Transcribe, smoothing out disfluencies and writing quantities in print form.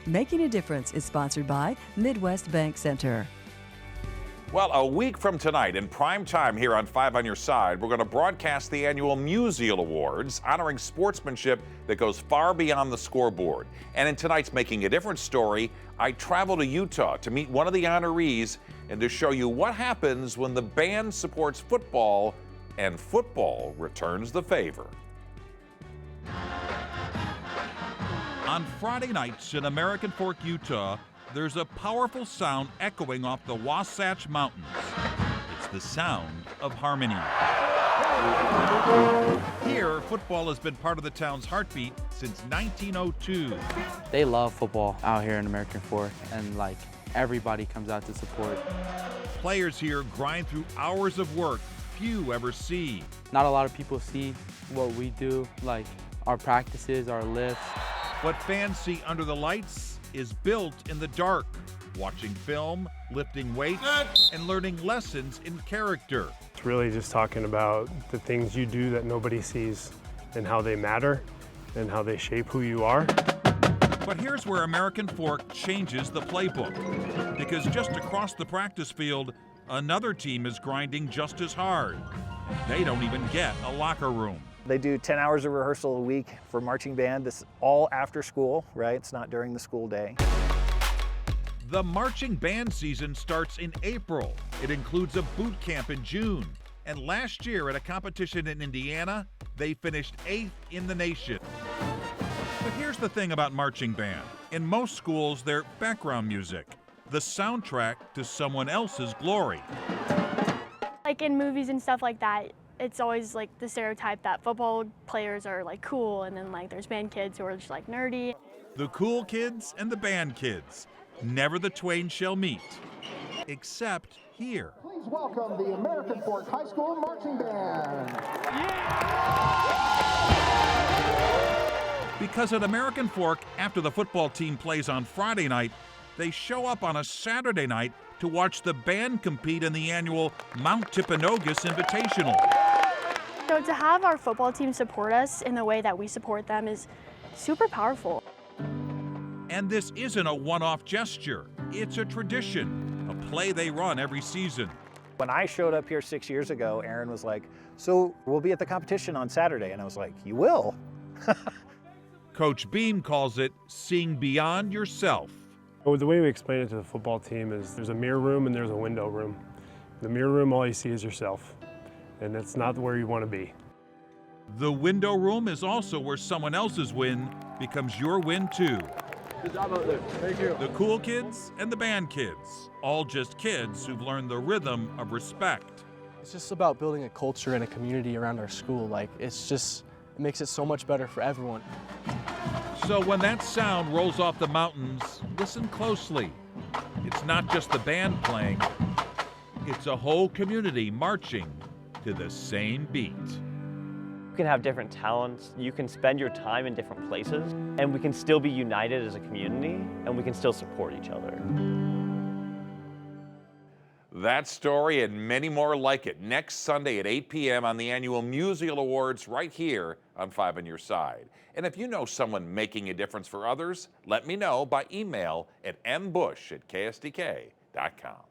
Making a Difference is sponsored by Midwest Bank Center. Well, a week from tonight in prime time here on 5 on Your Side, we're going to broadcast the annual Musial Awards, honoring sportsmanship that goes far beyond the scoreboard. And in tonight's Making a Difference story, I travel to Utah to meet one of the honorees and to show you what happens when the band supports football and football returns the favor. On Friday nights in American Fork, Utah, there's a powerful sound echoing off the Wasatch Mountains. It's the sound of harmony. Here, football has been part of the town's heartbeat since 1902. They love football out here in American Fork, and everybody comes out to support. Players here grind through hours of work few ever see. Not a lot of people see what we do, like our practices, our lifts. What fans see under the lights is built in the dark, watching film, lifting weights, and learning lessons in character. It's really just talking about the things you do that nobody sees and how they matter and how they shape who you are. But here's where American Fork changes the playbook, because just across the practice field, another team is grinding just as hard. They don't even get a locker room. They do 10 hours of rehearsal a week for marching band. This is all after school, right? It's not during the school day. The marching band season starts in April. It includes a boot camp in June. And last year at a competition in Indiana, they finished 8th in the nation. But here's the thing about marching band. In most schools, they're background music, the soundtrack to someone else's glory. Like in movies and stuff like that, it's always the stereotype that football players are cool, and then there's band kids who are just nerdy. The cool kids and the band kids. Never the twain shall meet. Except here. Please welcome the American Fork High School Marching Band. Because at American Fork, after the football team plays on Friday night, they show up on a Saturday night to watch the band compete in the annual Mount Timpanogos Invitational. So to have our football team support us in the way that we support them is super powerful. And this isn't a one-off gesture. It's a tradition, a play they run every season. When I showed up here 6 years ago, Aaron was like, so we'll be at the competition on Saturday. And I was like, you will? Coach Beam calls it seeing beyond yourself. Well, the way we explain it to the football team is there's a mirror room and there's a window room. The mirror room, all you see is yourself, and that's not where you want to be. The window room is also where someone else's win becomes your win too. Good job out there. Thank you. The cool kids and the band kids, all just kids who've learned the rhythm of respect. It's just about building a culture and a community around our school. It makes it so much better for everyone. So when that sound rolls off the mountains, listen closely. It's not just the band playing, it's a whole community marching to the same beat. You can have different talents, you can spend your time in different places, and we can still be united as a community, and we can still support each other. That story and many more like it next Sunday at 8 p.m. on the annual Musial Awards right here on 5 on Your Side. And if you know someone making a difference for others, let me know by email at mbush@ksdk.com.